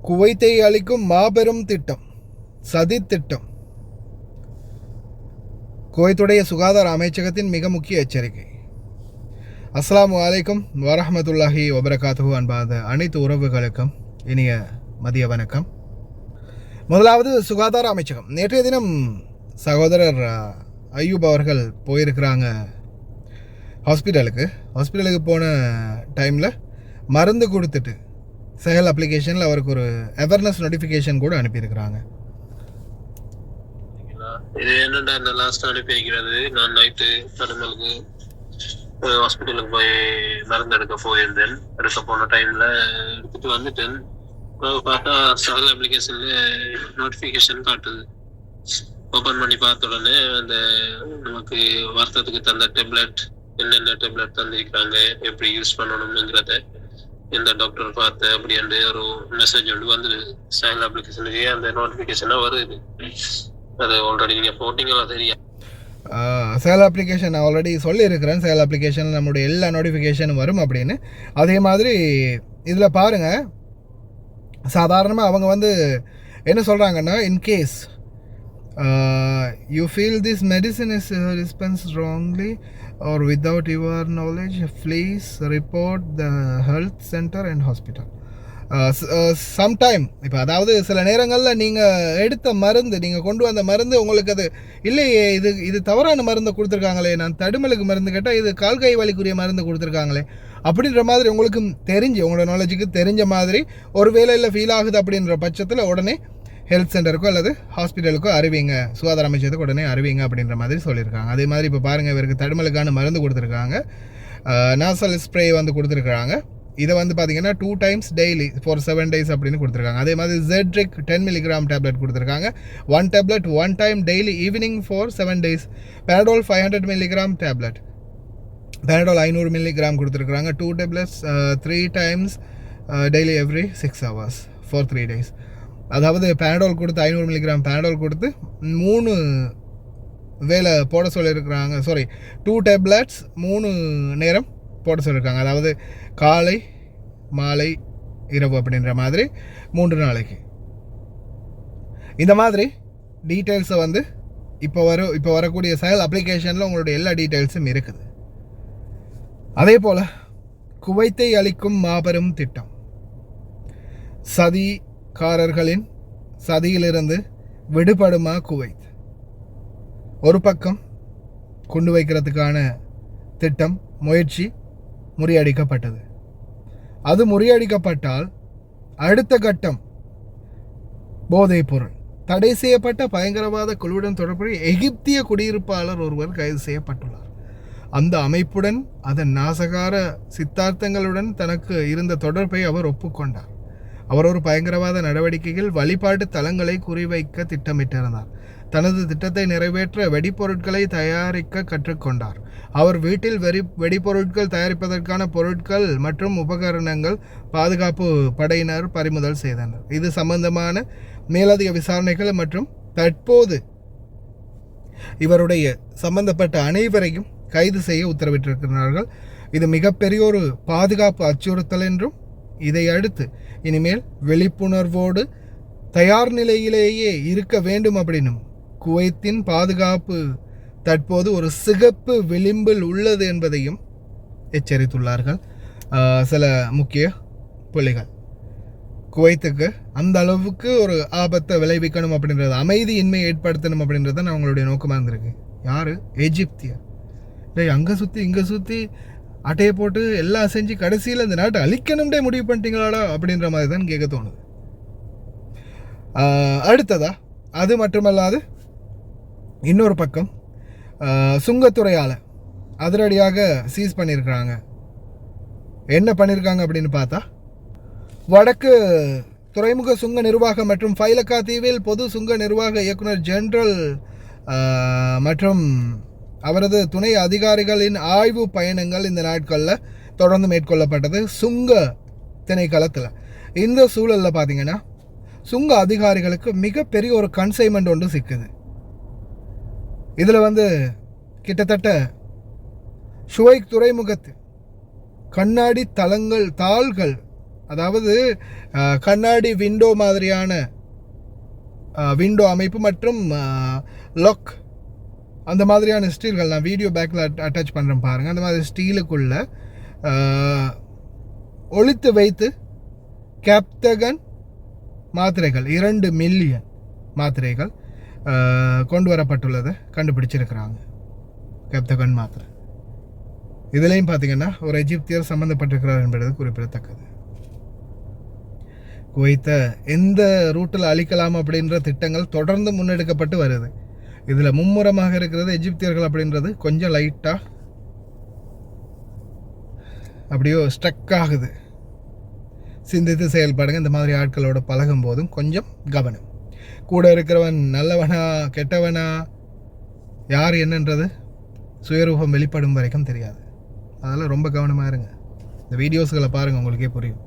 குவைத்தை அளிக்கும் மாபெரும் திட்டம், சதி திட்டம். குவைத்துடைய சுகாதார அமைச்சகத்தின் மிக முக்கிய எச்சரிக்கை. அஸ்ஸலாமு அலைக்கும் வரஹ்மத்துல்லாஹி வபரகாத்துஹு. அன்பாத அனைத்து உறவுகளுக்கும் இனிய மதிய வணக்கம். முதலாவது சுகாதார அமைச்சகம். நேற்றைய தினம் சகோதரர் ஐயூப் அவர்கள் போயிருக்கிறாங்க ஹாஸ்பிட்டலுக்கு போன டைமில் மருந்து கொடுத்துட்டு செயல் அப்ளிகேஷனில் அவருக்கு ஒரு அவேர்னஸ் நோட்டிஃபிகேஷன் கூட அனுப்பியிருக்கிறாங்க. இது என்னடா லாஸ்ட் அனுப்பி வைக்கிறது. நான் நைட்டு தடுமலுக்கு ஹாஸ்பிட்டலுக்கு போய் மருந்து எடுக்க போயிருந்தேன். எடுக்க போன டைம்ல எடுத்துட்டு வந்துட்டேன். பார்த்தா செயல் அப்ளிகேஷன்ல நோட்டிஃபிகேஷன் காட்டுது. ஓப்பன் பண்ணி பார்த்த உடனே அந்த நமக்கு வார்த்தத்துக்கு தந்த டேப்லெட், என்னென்ன டேப்லெட் தந்திருக்கிறாங்க, எப்படி யூஸ் பண்ணணும்ங்கிறத எந்த டாக்டர் பார்த்த அப்படின்ட்டு ஒரு மெசேஜ் ஒன்று வந்து செயல் அப்ளிகேஷனுக்கு அந்த நோட்டிஃபிகேஷனாக வருது. அது ஆல்ரெடி நீங்கள் போட்டிங்களா தெரியும். செயல் அப்ளிகேஷன் நான் ஆல்ரெடி சொல்லியிருக்கிறேன். செயல் அப்ளிகேஷன் நம்மளுடைய எல்லா நோட்டிஃபிகேஷனும் வரும் அப்படின்னு. அதே மாதிரி இதில் பாருங்கள், சாதாரணமாக அவங்க வந்து என்ன சொல்கிறாங்கன்னா, in case you feel this medicine is dispensed wrongly or without your knowledge, please report the health center and hospital. Sometime இப்போ அதாவது சில நேரங்களில் நீங்கள் எடுத்த மருந்து, நீங்கள் கொண்டு வந்த மருந்து உங்களுக்கு அது இல்லையே, இது தவறான மருந்தை கொடுத்துருக்காங்களே, நான் தடுமலுக்கு மருந்து கேட்டால் இது கால்கை வலிக்குரிய மருந்து கொடுத்துருக்காங்களே அப்படின்ற மாதிரி உங்களுக்கு தெரிஞ்சு, உங்களோட நாலேஜுக்கு தெரிஞ்ச மாதிரி ஒரு வேலையில் ஃபீல் ஆகுது அப்படின்ற பட்சத்தில் உடனே ஹெல்த் சென்டருக்கோ அல்லது ஹாஸ்பிட்டலுக்கோ அறிவிங்க, சுகாதார அமைச்சத்துக்கு உடனே அறிவிங்க அப்படின்ற மாதிரி சொல்லியிருக்காங்க. அதே மாதிரி இப்போ பாருங்கள், இவருக்கு தடுமலுக்கான மருந்து கொடுத்துருக்காங்க, நாசல் ஸ்ப்ரே வந்து கொடுத்துருக்காங்க. இதை வந்து பார்த்தீங்கன்னா 2 times daily for 7 days அப்படின்னு கொடுத்துருக்காங்க. அதே மாதிரி ஜெட்ரிக் 10 mg டேப்லெட் கொடுத்துருக்காங்க. 1 tablet 1 time daily evening for 7 days. Paradol 500 mg tablet, Paradol 500 mg கொடுத்துருக்காங்க. 2 tablets 3 times daily every 6 hours for 3 days. அதாவது பேரடோல் கொடுத்து 500 mg பேரடோல் கொடுத்து 3 வேளை போட சொல்லியிருக்கிறாங்க. 2 tablets 3 நேரம் போட சொல்லியிருக்காங்க. அதாவது காலை மாலை இரவு அப்படின்ற மாதிரி 3 நாளைக்கு. இந்த மாதிரி டீட்டெயில்ஸை வந்து இப்போ வரக்கூடிய செயல் அப்ளிகேஷனில் உங்களுடைய எல்லா டீட்டெயில்ஸும் இருக்குது. அதே போல் குவைத்தை அளிக்கும் மாபெரும் திட்டம், சதிகாரர்களின் சதியிலிருந்து விடுபடுமா குவைத்? ஒரு பக்கம் கொண்டு வைக்கிறதுக்கான திட்டம், முயற்சி முறியடிக்கப்பட்டது. அது முறியடிக்கப்பட்டால் அடுத்த கட்டம் போதைப் பொருள். தடை செய்யப்பட்ட பயங்கரவாத குழுவுடன் தொடர்புடைய எகிப்திய குடியிருப்பாளர் ஒருவர் கைது செய்யப்பட்டுள்ளார். அந்த அமைப்புடன் அதன் நாசகார சித்தாந்தங்களுடன் தனக்கு இருந்த தொடர்பை அவர் ஒப்புக்கொண்டார். அவர் ஒரு பயங்கரவாத நடவடிக்கையில் வழிபாட்டு தலங்களை குறிவைக்க திட்டமிட்டிருந்தார். தனது திட்டத்தை நிறைவேற்ற வெடிப்பொருட்களை தயாரிக்க கற்றுக்கொண்டார். அவர் வீட்டில் வெடிப்பொருட்கள் தயாரிப்பதற்கான பொருட்கள் மற்றும் உபகரணங்கள் பாதுகாப்பு படையினர் பறிமுதல் செய்தனர். இது சம்பந்தமான மேலதிக விசாரணைகள் மற்றும் தற்போது இவருடைய சம்பந்தப்பட்ட அனைவரையும் கைது செய்ய உத்தரவிட்டிருக்கிறார்கள். இது மிகப்பெரிய ஒரு பாதுகாப்பு அச்சுறுத்தல் என்றும், இதை அடுத்து இனிமேல் விழிப்புணர்வோடு தயார் நிலையிலேயே இருக்க வேண்டும் அப்படின்னும், குவைத்தின் பாதுகாப்பு தற்போது ஒரு சிகப்பு விளிம்பில் உள்ளது என்பதையும் எச்சரித்துள்ளார்கள் சில முக்கிய புள்ளிகள். குவைத்துக்கு அந்த அளவுக்கு ஒரு ஆபத்தை விளைவிக்கணும் அப்படின்றது, அமைதியின்மை ஏற்படுத்தணும் அப்படின்றது தான் அவங்களுடைய நோக்கமாக இருந்திருக்கு. யார்? எஜிப்தியர். அங்கே சுற்றி இங்கே சுற்றி அட்டையை போட்டு எல்லாம் செஞ்சு கடைசியில் இந்த நாட்டை அழிக்கணும்டே முடிவு பண்ணிட்டீங்களாடா அப்படின்ற மாதிரி தான் கேட்க தோணுது. அடுத்ததா அது மட்டுமல்லாது இன்னொரு பக்கம் சுங்கத்துறையால் அதிரடியாக சீஸ் பண்ணியிருக்கிறாங்க. என்ன பண்ணியிருக்காங்க அப்படின்னு பார்த்தா, வடக்கு துறைமுக சுங்க நிர்வாகம் மற்றும் ஃபைலக்கா தீவில் பொது சுங்க நிர்வாக இயக்குனர் ஜெனரல் மற்றும் அவரது துணை அதிகாரிகளின் ஆய்வு பயணங்கள் இந்த நாட்களில் தொடர்ந்து மேற்கொள்ளப்பட்டது சுங்க திணைக்களத்தில். இந்த சூழலில் பார்த்தீங்கன்னா சுங்க அதிகாரிகளுக்கு மிகப்பெரிய ஒரு கன்சைன்மெண்ட் ஒன்று சிக்குது. இதில் வந்து கிட்டத்தட்ட ஷுவைக் துறைமுகத்து கண்ணாடி தாள்கள் அதாவது கண்ணாடி விண்டோ மாதிரியான விண்டோ அமைப்பு மற்றும் லாக் அந்த மாதிரியான ஸ்டீல்கள் நான் வீடியோ பேக்கில் அட்டாச் பண்ணுறேன் பாருங்கள். அந்த மாதிரி ஸ்டீலுக்குள்ள ஒளித்து வைத்து கேப்டகன் மாத்திரைகள் 2 மில்லியன் மாத்திரைகள் கொண்டு வரப்பட்டுள்ளதை கண்டுபிடிச்சிருக்கிறாங்க. கேப்டகன் மாத்திரை இதுலேயும் பார்த்தீங்கன்னா ஒரு எஜிப்தியர் சம்மந்தப்பட்டிருக்கிறார் என்பது குறிப்பிடத்தக்கது. குவைத்தை எந்த ரூட்டில் அழிக்கலாம் அப்படின்ற திட்டங்கள் தொடர்ந்து முன்னெடுக்கப்பட்டு வருது. இதில் மும்முரமாக இருக்கிறது எஜிப்தியர்கள் அப்படின்றது கொஞ்சம் லைட்டாக அப்படியோ ஸ்ட்ரக் ஆகுது. சிந்தித்து செயல்படுங்க. இந்த மாதிரி ஆட்களோட பழகும் போதும் கொஞ்சம் கவனம். கூட இருக்கிறவன் நல்லவனா கெட்டவனா யார் என்னன்றது சுயரூபம் வெளிப்படும் வரைக்கும் தெரியாது. அதெல்லாம் ரொம்ப கவனமாக இருங்க. இந்த வீடியோஸ்களை பாருங்கள், உங்களுக்கே புரியும்.